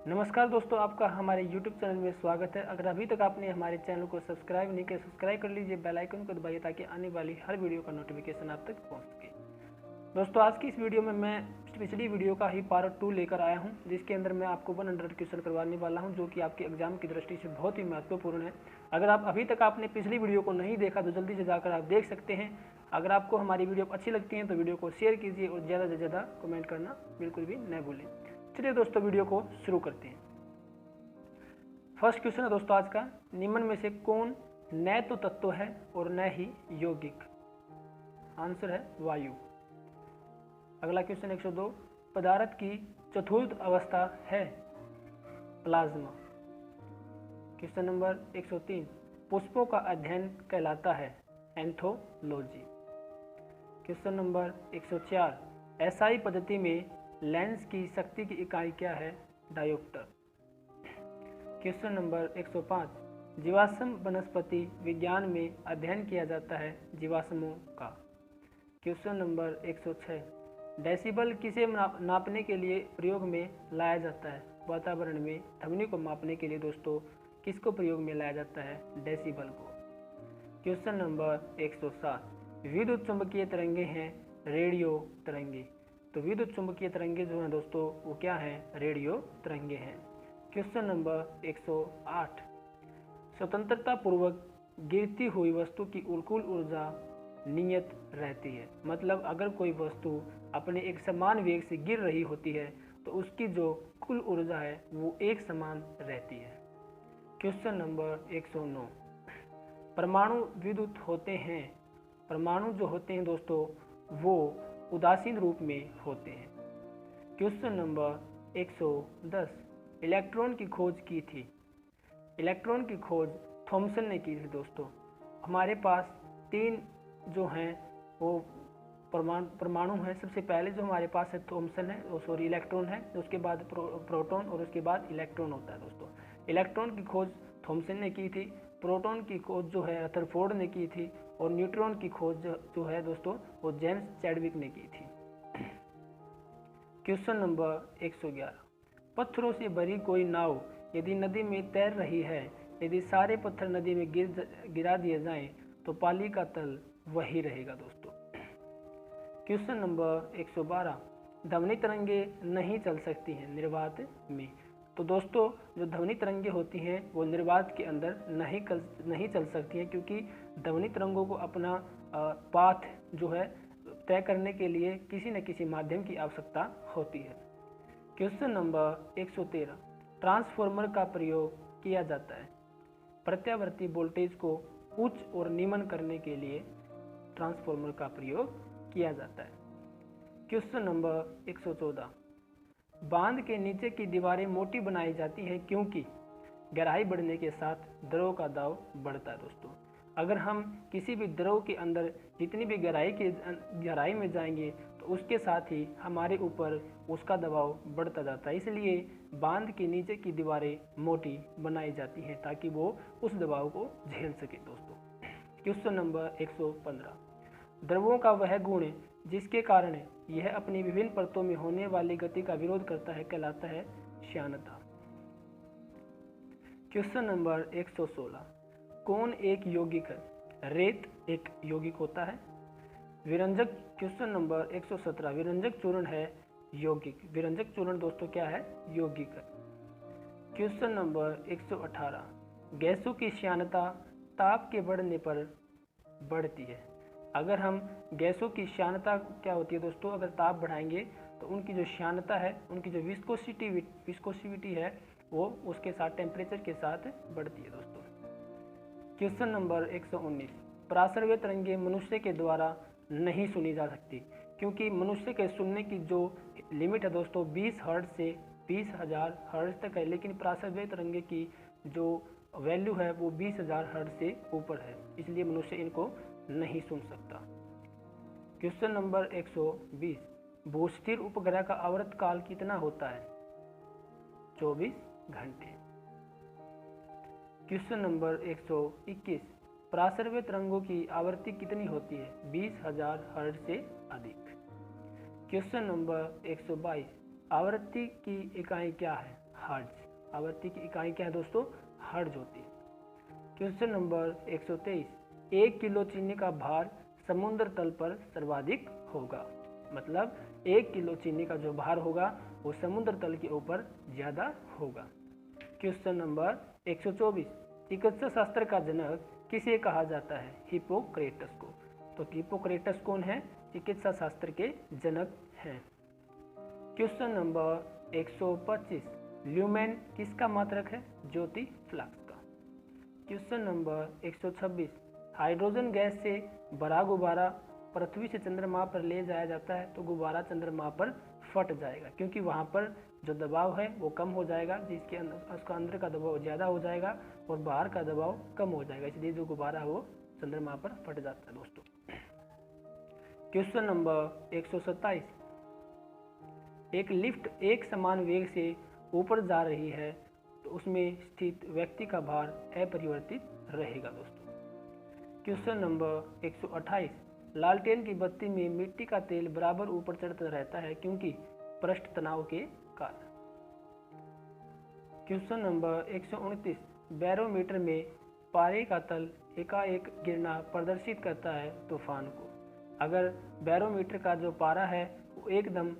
नमस्कार दोस्तों, आपका हमारे YouTube चैनल में स्वागत है। अगर अभी तक आपने हमारे चैनल को सब्सक्राइब नहीं किया, सब्सक्राइब कर लीजिए, बेल आइकन को दबाइए ताकि आने वाली हर वीडियो का नोटिफिकेशन आप तक पहुंच सके। दोस्तों, आज की इस वीडियो में मैं पिछली वीडियो का ही पार्ट 2 लेकर आया हूं, जिसके अंदर मैं आपको 100 क्वेश्चन करवाने वाला हूं, जो कि आपके एग्जाम की दृष्टि से बहुत ही महत्वपूर्ण है। अगर आप अभी तक आपने पिछली वीडियो को नहीं देखा तो जल्दी से जाकर आप देख सकते हैं। अगर आपको हमारी वीडियो अच्छी लगती है तो वीडियो को शेयर कीजिए और ज़्यादा से ज़्यादा कमेंट करना बिल्कुल भी न भूलें। चलिए दोस्तों, वीडियो को शुरू करते हैं। फर्स्ट क्वेश्चन है दोस्तों आज का, निम्न में से कौन न तो तत्व है और न ही यौगिक? आंसर है वायु। अगला क्वेश्चन 102, पदार्थ की चतुर्थ अवस्था है प्लाज्मा। क्वेश्चन नंबर 103, पुष्पों का अध्ययन कहलाता है एंथोलॉजी। क्वेश्चन नंबर 104, एसआई पद्धति में लेंस की शक्ति की इकाई क्या है? डायोप्टर। क्वेश्चन नंबर 105, जीवाश्म वनस्पति विज्ञान में अध्ययन किया जाता है जीवाश्मों का। क्वेश्चन नंबर 106, डेसिबल किसे नापने के लिए प्रयोग में लाया जाता है? वातावरण में ध्वनि को मापने के लिए दोस्तों किसको प्रयोग में लाया जाता है? डेसिबल को। क्वेश्चन नंबर 107, विद्युत चुंबकीय तरंगे हैं रेडियो तरंगे। तो विद्युत चुंबकीय तरंगे जो हैं दोस्तों वो क्या हैं? रेडियो तरंगे हैं। क्वेश्चन नंबर 108, स्वतंत्रता पूर्वक गिरती हुई वस्तु की कुल ऊर्जा नियत रहती है। मतलब अगर कोई वस्तु अपने एक समान वेग से गिर रही होती है तो उसकी जो कुल ऊर्जा है वो एक समान रहती है। क्वेश्चन नंबर 109, परमाणु विद्युत होते हैं। परमाणु जो होते हैं दोस्तों वो उदासीन रूप में होते हैं। क्वेश्चन नंबर 110, इलेक्ट्रॉन की खोज की थी। इलेक्ट्रॉन की खोज थॉमसन ने की थी दोस्तों। हमारे पास 3 जो हैं वो परमाणु हैं। सबसे पहले जो हमारे पास है थॉमसन है, इलेक्ट्रॉन है, उसके बाद प्रोटॉन और उसके बाद इलेक्ट्रॉन होता है दोस्तों। इलेक्ट्रॉन की खोज थॉमसन ने की थी, प्रोटॉन की खोज जो है रदरफोर्ड ने की थी और न्यूट्रॉन की खोज जो है दोस्तों वो जेम्स चैडविक ने की थी। क्वेश्चन नंबर 111, पत्थरों से भरी कोई नाव यदि नदी में तैर रही है, यदि सारे पत्थर नदी में गिरा दिए जाएं तो पाली का तल वही रहेगा दोस्तों। क्वेश्चन नंबर 112, ध्वनि तरंगे नहीं चल सकती हैं निर्वात में। तो दोस्तों जो ध्वनि तरंगे होती हैं वो निर्वात के अंदर नहीं चल सकती हैं, क्योंकि ध्वनि तरंगों को अपना पाथ जो है तय करने के लिए किसी न किसी माध्यम की आवश्यकता होती है। क्वेश्चन नंबर 113, ट्रांसफार्मर का प्रयोग किया जाता है प्रत्यावर्ती वोल्टेज को उच्च और निम्न करने के लिए ट्रांसफार्मर का प्रयोग किया जाता है। क्वेश्चन नंबर 114, बांध के नीचे की दीवारें मोटी बनाई जाती हैं क्योंकि गहराई बढ़ने के साथ द्रव का दाब बढ़ता है दोस्तों। अगर हम किसी भी द्रव के अंदर जितनी भी गहराई में जाएंगे तो उसके साथ ही हमारे ऊपर उसका दबाव बढ़ता जाता है। इसलिए बांध के नीचे की दीवारें मोटी बनाई जाती हैं ताकि वो उस दबाव को झेल सके दोस्तों। क्वेश्चन नंबर 115, द्रवों का वह गुण जिसके कारण यह अपनी विभिन्न परतों में होने वाली गति का विरोध करता है कहलाता है श्यानता। क्वेश्चन नंबर 116, कौन एक यौगिक है? रेत एक यौगिक होता है। विरंजक। क्वेश्चन नंबर 117, विरंजक चूर्ण है यौगिक। विरंजक चूर्ण दोस्तों क्या है? यौगिक है। क्वेश्चन नंबर 118, गैसों की श्यानता ताप के बढ़ने पर बढ़ती है। अगर हम गैसों की श्यानता क्या होती है दोस्तों, अगर ताप बढ़ाएंगे तो उनकी जो श्यानता है, उनकी जो विस्कोसिविटी है वो उसके साथ टेम्परेचर के साथ बढ़ती है दोस्तों। क्वेश्चन नंबर 119, पराश्रव्य तरंगे मनुष्य के द्वारा नहीं सुनी जा सकती, क्योंकि मनुष्य के सुनने की जो लिमिट है दोस्तों 20 हर्ट्ज से 20,000 हर्ट्ज तक है, लेकिन पराश्रव्य तरंगे की जो वैल्यू है वो 20,000 हर्ट्ज से ऊपर है, इसलिए मनुष्य इनको नहीं सुन सकता। क्वेश्चन नंबर 120, भूस्थिर उपग्रह का आवर्त काल कितना होता है? 24 घंटे। क्वेश्चन नंबर 121, पराश्रव्य तरंगों की आवृत्ति कितनी होती है? 20,000 हर्ट्ज से अधिक। क्वेश्चन नंबर 122, आवृत्ति की इकाई क्या है? हर्ट्ज। आवृत्ति की इकाई क्या है दोस्तों? हर्ट्ज होती है। क्वेश्चन नंबर 123, 1 किलो चीनी का भार समुद्र तल पर सर्वाधिक होगा। मतलब 1 किलो चीनी का जो भार होगा वो समुद्र तल के ऊपर ज़्यादा होगा। क्वेश्चन नंबर 124, चिकित्सा शास्त्र का जनक किसे कहा जाता है? हिप्पोक्रेटस को। तो हिप्पोक्रेटस कौन है? चिकित्सा शास्त्र के जनक हैं। क्वेश्चन नंबर 125, ल्यूमेन किसका मात्रक है? ज्योति फ्लक्स का। क्वेश्चन नंबर 126, हाइड्रोजन गैस से भरा गुब्बारा पृथ्वी से चंद्रमा पर ले जाया जाता है तो गुब्बारा चंद्रमा पर फट जाएगा, क्योंकि वहाँ पर जो दबाव है वो कम हो जाएगा, जिसके अंदर उसका अंदर का दबाव ज़्यादा हो जाएगा और बाहर का दबाव कम हो जाएगा, इसलिए जो गुब्बारा है वो चंद्रमा पर फट जाता है दोस्तों। क्वेश्चन नंबर 127, एक लिफ्ट एक समान वेग से ऊपर जा रही है तो उसमें स्थित व्यक्ति का भार अपरिवर्तित रहेगा दोस्तों। क्वेश्चन नंबर 128, लालटेन की बत्ती में मिट्टी का तेल बराबर ऊपर चढ़ता रहता है क्योंकि पृष्ठ तनाव के कारण। क्वेश्चन नंबर 129, बैरोमीटर में पारे का तल एकाएक गिरना प्रदर्शित करता है तूफान को। अगर बैरोमीटर का जो पारा है वो एकदम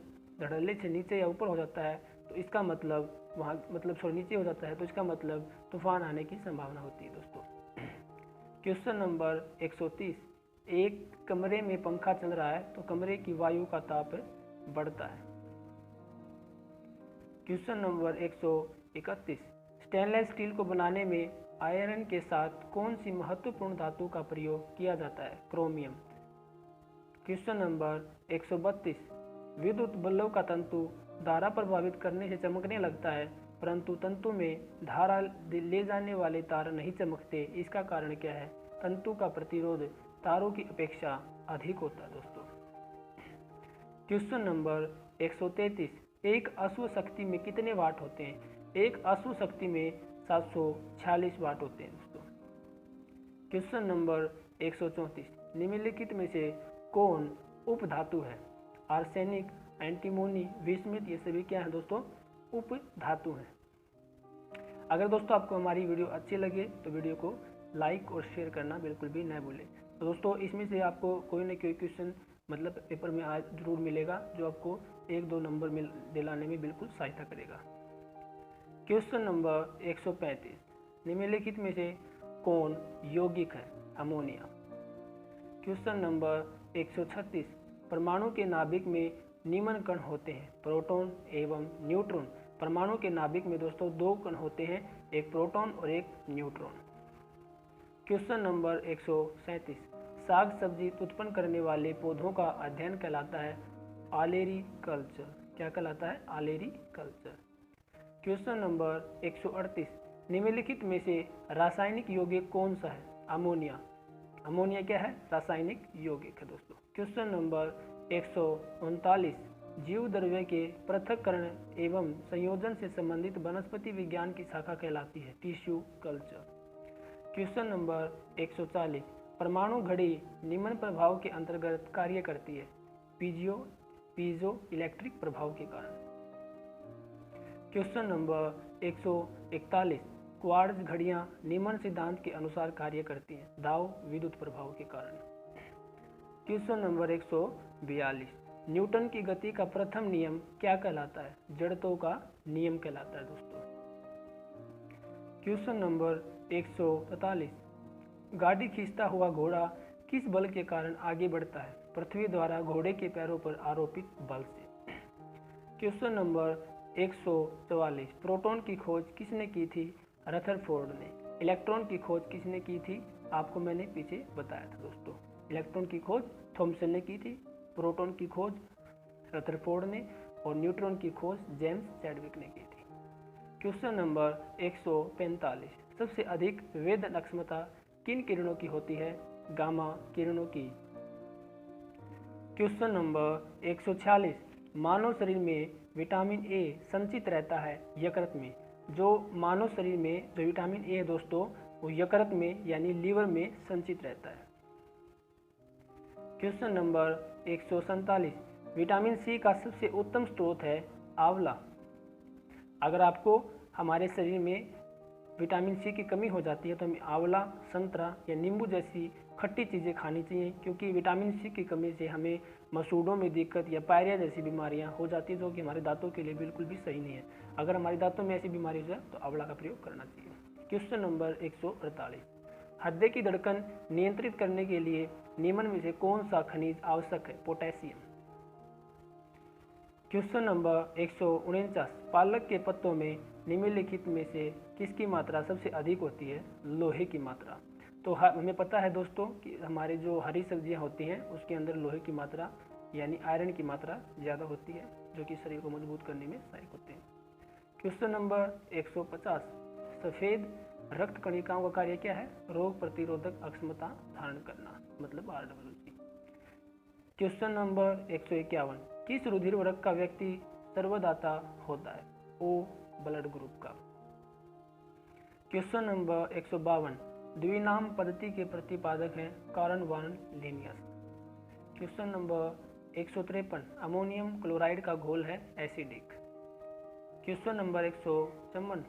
धड़ल्ले से नीचे या ऊपर हो जाता है तो इसका मतलब नीचे हो जाता है तो इसका मतलब तूफान आने की संभावना होती है दोस्तों। क्वेश्चन नंबर 130, एक कमरे में पंखा चल रहा है तो कमरे की वायु का ताप बढ़ता है। क्वेश्चन नंबर 131, स्टेनलेस स्टील को बनाने में आयरन के साथ कौन सी महत्वपूर्ण धातु का प्रयोग किया जाता है? क्रोमियम। क्वेश्चन नंबर 132, विद्युत बल्ब का तंतु धारा प्रभावित करने से चमकने लगता है परंतु तंतु में धारा ले जाने वाले तार नहीं चमकते, इसका कारण क्या है? तंतु का प्रतिरोध तारों की अपेक्षा अधिक होता है दोस्तों। क्वेश्चन नंबर 133, एक अश्व शक्ति में कितने वाट होते हैं? एक अश्व शक्ति में 746 वाट होते हैं दोस्तों। क्वेश्चन नंबर 134, निम्नलिखित में से कौन उपधातु है? आर्सेनिक, एंटीमोनी, विस्मित, ये सभी क्या है दोस्तों? उप धातु हैं। अगर दोस्तों आपको हमारी वीडियो अच्छी लगे तो वीडियो को लाइक और शेयर करना बिल्कुल भी न भूलें। तो दोस्तों इसमें से आपको कोई ना कोई क्वेश्चन पेपर में आज जरूर मिलेगा जो आपको 1-2 नंबर दिलाने में बिल्कुल सहायता करेगा। क्वेश्चन नंबर 135, निम्नलिखित में से कौन यौगिक है? अमोनिया। क्वेश्चन नंबर 136, परमाणु के नाभिक में निम्न कण होते हैं? प्रोटॉन एवं न्यूट्रॉन। परमाणु के नाभिक में दोस्तों 2 कण होते हैं, एक प्रोटॉन और एक न्यूट्रॉन। क्वेश्चन नंबर 137, साग सब्जी उत्पन्न करने वाले पौधों का अध्ययन कहलाता है? आलेरी कल्चर। क्या कहलाता है? आलेरी कल्चर। क्वेश्चन नंबर 138, निम्नलिखित में से रासायनिक यौगिक कौन सा है? अमोनिया। अमोनिया क्या है? रासायनिक यौगिक है दोस्तों। क्वेश्चन नंबर 139, जीव द्रव्य के पृथक्करण एवं संयोजन से संबंधित वनस्पति विज्ञान की शाखा कहलाती है? Tissue culture. क्वेश्चन नंबर 140, परमाणु घड़ी निम्न प्रभाव के अंतर्गत कार्य करती है? पीजो इलेक्ट्रिक प्रभाव के कारण। क्वेश्चन नंबर 141, क्वार्ट्ज घड़ियां निम्न सिद्धांत के अनुसार कार्य करती हैं? दाव विद्युत प्रभाव के कारण। क्वेश्चन नंबर 142, न्यूटन की गति का प्रथम नियम क्या कहलाता है? जड़त्व का नियम कहलाता है दोस्तों। क्वेश्चन नंबर 143, गाड़ी खींचता हुआ घोड़ा किस बल के कारण आगे बढ़ता है? पृथ्वी द्वारा घोड़े के पैरों पर आरोपित बल से। क्वेश्चन नंबर 144, प्रोटॉन की खोज किसने की थी? रदरफोर्ड ने। इलेक्ट्रॉन की खोज किसने की थी? आपको मैंने पीछे बताया था दोस्तों। इलेक्ट्रॉन की खोज थॉमसन ने की थी, प्रोटॉन की खोज रदरफोर्ड ने और न्यूट्रॉन की खोज जेम्स चैडविक ने की थी। क्वेश्चन नंबर 145, सबसे अधिक वेधन अक्षमता किन किरणों की होती है? गामा किरणों की। क्वेश्चन नंबर 146, मानव शरीर में विटामिन ए संचित रहता है यकृत में? जो मानव शरीर में जो विटामिन ए है दोस्तों वो यकृत में यानी लीवर में संचित रहता है। क्वेश्चन नंबर 147, विटामिन सी का सबसे उत्तम स्रोत है? आंवला। अगर आपको हमारे शरीर में विटामिन सी की कमी हो जाती है तो हमें आंवला, संतरा या नींबू जैसी खट्टी चीज़ें खानी चाहिए, क्योंकि विटामिन सी की कमी से हमें मसूड़ों में दिक्कत या पायरिया जैसी बीमारियां हो जाती है, जो कि हमारे दांतों के लिए बिल्कुल भी सही नहीं है। अगर हमारे दांतों में ऐसी बीमारी हो जाए तो आंवला का प्रयोग करना चाहिए। क्वेश्चन नंबर 148, हृदय की धड़कन नियंत्रित करने के लिए निम्न में से कौन सा खनिज आवश्यक है? पोटेशियम। क्वेश्चन नंबर 149, पालक के पत्तों में निम्नलिखित में से किसकी मात्रा सबसे अधिक होती है? लोहे की मात्रा। तो हमें पता है दोस्तों कि हमारे जो हरी सब्जियां होती हैं उसके अंदर लोहे की मात्रा यानी आयरन की मात्रा ज़्यादा होती है, जो कि शरीर को मजबूत करने में सहायक होते हैं। क्वेश्चन नंबर 150, सफ़ेद रक्त कणिकाओं का कार्य क्या है? रोग प्रतिरोधक अक्षमता धारण करना, मतलब RWC। क्वेश्चन नंबर 151, किस रुधिर वर्ग का व्यक्ति सर्वदाता होता है? O ब्लड ग्रुप का। क्वेश्चन नंबर 152, द्विनाम पद्धति के प्रतिपादक हैं Carl von Linnaeus. Question number 153, ammonium chloride का घोल है एसिडिक। क्वेश्चन नंबर 154,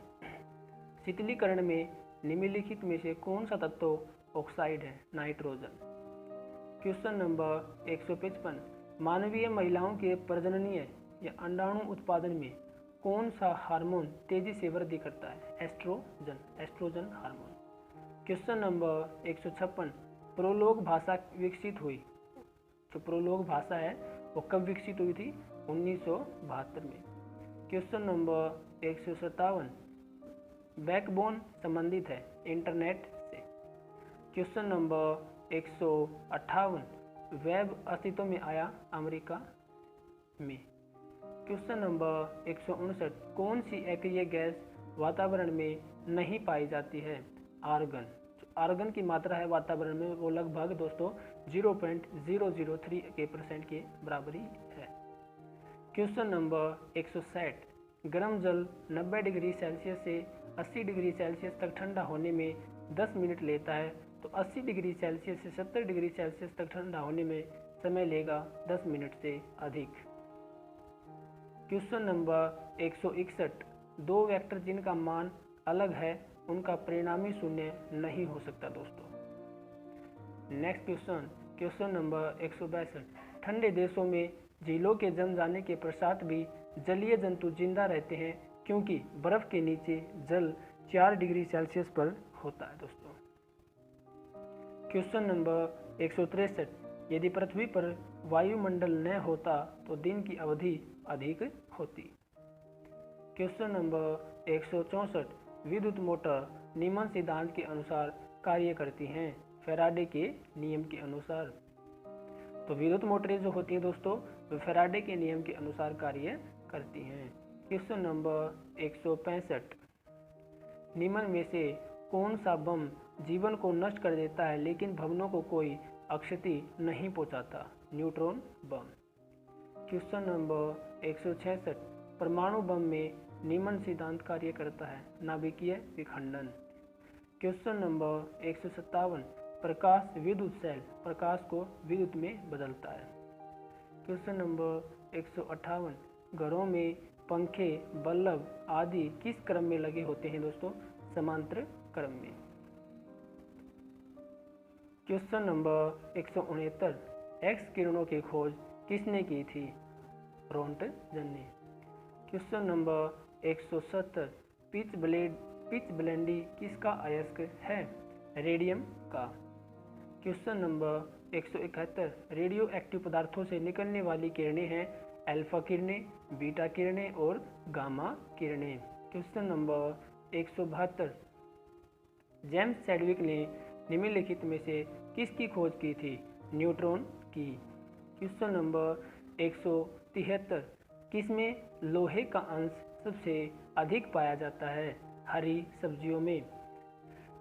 शीतलीकरण में निम्नलिखित में से कौन सा तत्व ऑक्साइड है? नाइट्रोजन। क्वेश्चन नंबर 155, मानवीय महिलाओं के प्रजननीय या अंडाणु उत्पादन में कौन सा हार्मोन तेजी से वृद्धि करता है? Estrogen hormone. Question number 156, Prolog भाषा विकसित हुई, जो प्रोलोग भाषा है वो कब विकसित हुई थी? 1972 में। क्वेश्चन नंबर 157, बैकबोन संबंधित है इंटरनेट से। क्वेश्चन नंबर 158, वेब अस्तित्व में आया अमेरिका में। क्वेश्चन नंबर 159, कौन सी अक्रिय गैस वातावरण में नहीं पाई जाती है? आर्गन। आर्गन की मात्रा है वातावरण में वो लगभग दोस्तों 0.003% के बराबरी है। क्वेश्चन नंबर 160, गर्म जल 90 डिग्री सेल्सियस से 80 डिग्री सेल्सियस तक ठंडा होने में 10 मिनट लेता है, तो 80 डिग्री सेल्सियस से 70 डिग्री सेल्सियस तक ठंडा होने में समय लेगा 10 मिनट से अधिक। क्वेश्चन नंबर 161, दो वेक्टर जिनका मान अलग है उनका परिणामी शून्य नहीं हो सकता दोस्तों। नेक्स्ट क्वेश्चन नंबर 162, ठंडे देशों में झीलों के जम जाने के पश्चात भी जलीय जंतु जिंदा रहते हैं, क्योंकि बर्फ के नीचे जल 4 डिग्री सेल्सियस पर होता है दोस्तों। क्वेश्चन नंबर 163, यदि पृथ्वी पर वायुमंडल न होता तो दिन की अवधि अधिक होती। क्वेश्चन नंबर 164, विद्युत मोटर निम्न सिद्धांत के अनुसार कार्य करती हैं? फैराडे के नियम के अनुसार। तो विद्युत मोटरें जो होती हैं दोस्तों वे फैराडे के नियम के अनुसार कार्य करती हैं। क्वेश्चन नंबर 165, निम्न में से कौन सा बम जीवन को नष्ट कर देता है लेकिन भवनों को कोई क्षति नहीं पहुंचाता? न्यूट्रॉन बम। क्वेश्चन नंबर 166, परमाणु बम में निम्न सिद्धांत कार्य करता है? नाभिकीय विखंडन। क्वेश्चन नंबर 157, प्रकाश विद्युत सेल प्रकाश को विद्युत में बदलता है। क्वेश्चन नंबर 158, घरों में पंखे, बल्ब आदि किस क्रम में लगे होते हैं दोस्तों? समांतर क्रम में। क्वेश्चन नंबर 169, एक्स किरणों की खोज किसने की थी? रोंटगन ने। क्वेश्चन नंबर 170, पिच ब्लेंडी किसका अयस्क है? रेडियम का। क्वेश्चन नंबर 171, रेडियो एक्टिव पदार्थों से निकलने वाली किरणें हैं अल्फा किरणें, बीटा किरणें और गामा किरणें। क्वेश्चन नंबर 172, जेम्स चैडविक ने निम्नलिखित में से किसकी खोज की थी? न्यूट्रॉन की। क्वेश्चन नंबर 173, किसमें लोहे का अंश सबसे अधिक पाया जाता है? हरी सब्जियों में।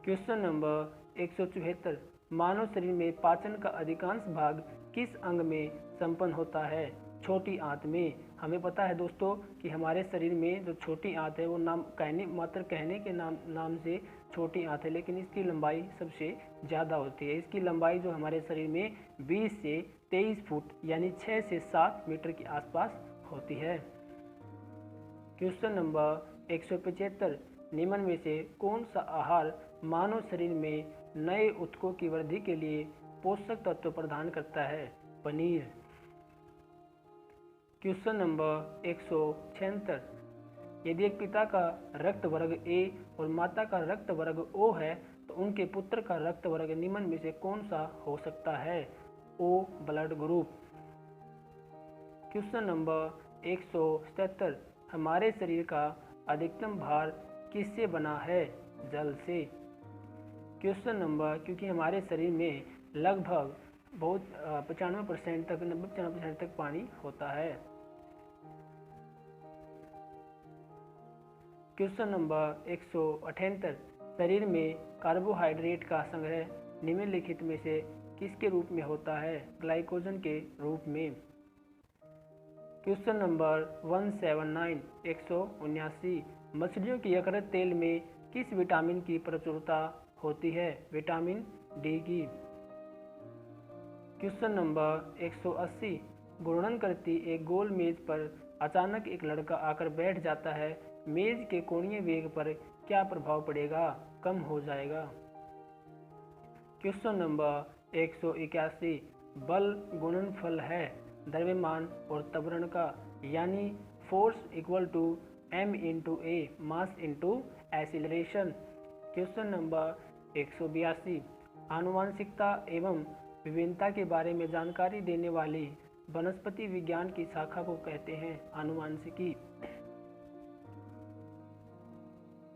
क्वेश्चन नंबर 174, मानव शरीर में पाचन का अधिकांश भाग किस अंग में संपन्न होता है? छोटी आंत में। हमें पता है दोस्तों कि हमारे शरीर में जो छोटी आंत है वो कहने के नाम से छोटी आंत है, लेकिन इसकी लंबाई सबसे ज़्यादा होती है। इसकी लंबाई जो हमारे शरीर में 20 से 23 फुट यानी 6 से 7 मीटर के आसपास होती है। क्वेश्चन नंबर 175 निम्न में से कौन सा आहार मानव शरीर में नए ऊतकों की वृद्धि के लिए पोषक तत्व प्रदान करता है? पनीर। क्वेश्चन नंबर 176, यदि एक पिता का रक्त वर्ग ए और माता का रक्त वर्ग ओ है तो उनके पुत्र का रक्त वर्ग निम्न में से कौन सा हो सकता है? O blood group. Question number 177, हमारे शरीर का अधिकतम भार किससे बना है? जल से। क्वेश्चन नंबर, क्योंकि हमारे शरीर में लगभग 95% तक 90-95% तक पानी होता है। क्वेश्चन नंबर 178, शरीर में कार्बोहाइड्रेट का संग्रह निम्नलिखित में से किसके रूप में होता है? ग्लाइकोजन के रूप में। क्वेश्चन नंबर 179, 179, मछलियों की यकृत तेल में किस विटामिन की प्रचुरता होती है? विटामिन डी की। क्वेश्चन नंबर 180, घूर्णन करती एक गोल मेज पर अचानक एक लड़का आकर बैठ जाता है, मेज के कोणीय वेग पर क्या प्रभाव पड़ेगा? कम हो जाएगा। क्वेश्चन नंबर 181, बल गुणनफल है द्रव्यमान और त्वरण का, यानी force equal to m into a mass into acceleration. Question number 182, आनुवांशिकता एवं विभिन्नता के बारे में जानकारी देने वाली वनस्पति विज्ञान की शाखा को कहते हैं? आनुवांशिकी।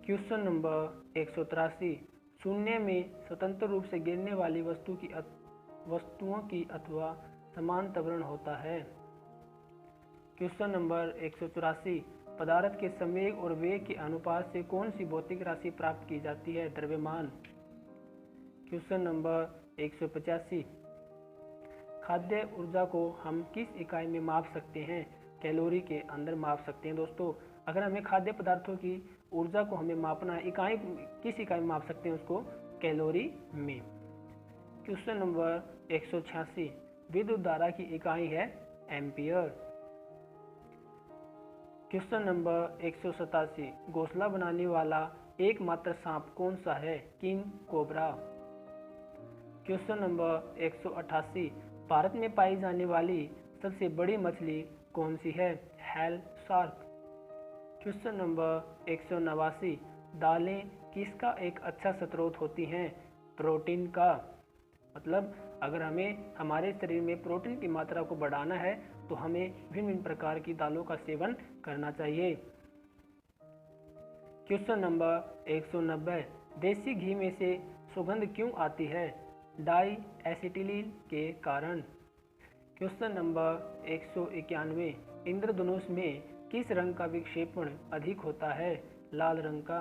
क्वेश्चन नंबर 183, शून्य में स्वतंत्र रूप से गिरने वाली वस्तुओं की अथवा समान त्वरण होता है। क्वेश्चन नंबर 184, पदार्थ के संवेग और वेग के अनुपात से कौन सी भौतिक राशि प्राप्त की जाती है? द्रव्यमान। क्वेश्चन नंबर 185, खाद्य ऊर्जा को हम किस इकाई में माप सकते हैं? कैलोरी के अंदर माप सकते हैं। दोस्तों, अगर हमें खाद्य पदार्थों की ऊर्जा को हमें मापना है, किस इकाई में माप सकते हैं उसको? कैलोरी में। क्वेश्चन नंबर 186, विद्युत धारा की इकाई है एम्पियर। क्वेश्चन नंबर 187, घोंसला बनाने वाला एकमात्र सांप कौन सा है? King cobra. Question number 188, Bharat में पाई जाने वाली सबसे बड़ी मछली कौन सी है? Hello shark. क्वेश्चन नंबर 189, दालें किसका एक अच्छा स्रोत होती हैं? प्रोटीन का। मतलब अगर हमें हमारे शरीर में प्रोटीन की मात्रा को बढ़ाना है तो हमें विभिन्न प्रकार की दालों का सेवन करना चाहिए। क्वेश्चन नंबर 190, देसी घी में से सुगंध क्यों आती है? डाई एसिटिलीन के कारण। क्वेश्चन नंबर 191, इंद्रधनुष में किस रंग का विक्षेपण अधिक होता है? लाल रंग का।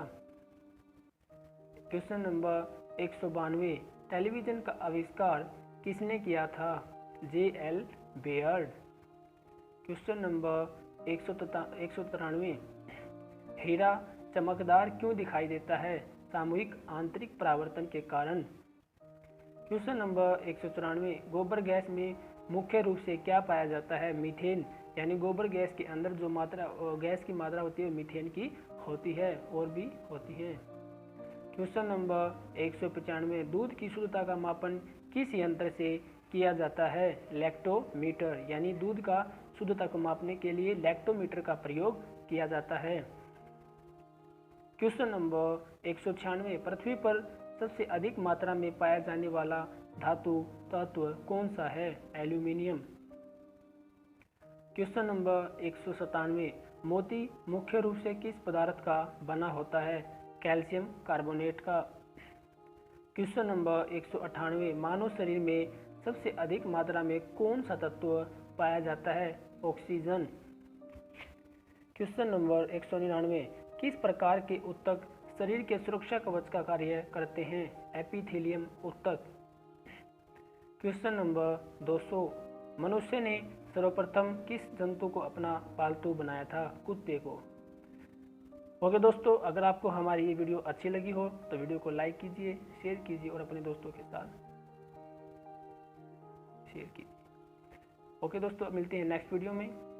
क्वेश्चन नंबर 192, टेलीविज़न का आविष्कार किसने किया था? J.L. बेयर्ड। क्वेश्चन नंबर 193, हीरा चमकदार क्यों दिखाई देता है? सामूहिक आंतरिक परावर्तन के कारण। क्वेश्चन नंबर 194, गोबर गैस में मुख्य रूप से क्या पाया जाता है? मीथेन। यानी गोबर गैस के अंदर जो गैस की मात्रा होती है वो मीथेन की होती है, और भी होती है। क्वेश्चन नंबर 195, दूध की शुद्धता का मापन किस यंत्र से किया जाता है? लैक्टोमीटर। यानी दूध का शुद्धता को मापने के लिए लैक्टोमीटर का प्रयोग किया जाता है। क्वेश्चन नंबर 196, पृथ्वी पर सबसे अधिक मात्रा में पाया जाने वाला धातु तत्व कौन सा है? एल्यूमिनियम। क्वेश्चन नंबर 197, मोती मुख्य रूप से किस पदार्थ का बना होता है? कैल्शियम कार्बोनेट का। क्वेश्चन नंबर 198, मानव शरीर में सबसे अधिक मात्रा में कौन सा तत्व पाया जाता है? ऑक्सीजन। क्वेश्चन नंबर 199, किस प्रकार के ऊतक शरीर के सुरक्षा कवच का कार्य करते हैं? एपिथेलियम ऊतक। क्वेश्चन नंबर 200, मनुष्य ने सर्वप्रथम किस जंतु को अपना पालतू बनाया था? कुत्ते को। ओके दोस्तों, अगर आपको हमारी ये वीडियो अच्छी लगी हो तो वीडियो को लाइक कीजिए, शेयर कीजिए और अपने दोस्तों के साथ शेयर कीजिए। ओके दोस्तों, मिलते हैं नेक्स्ट वीडियो में। तब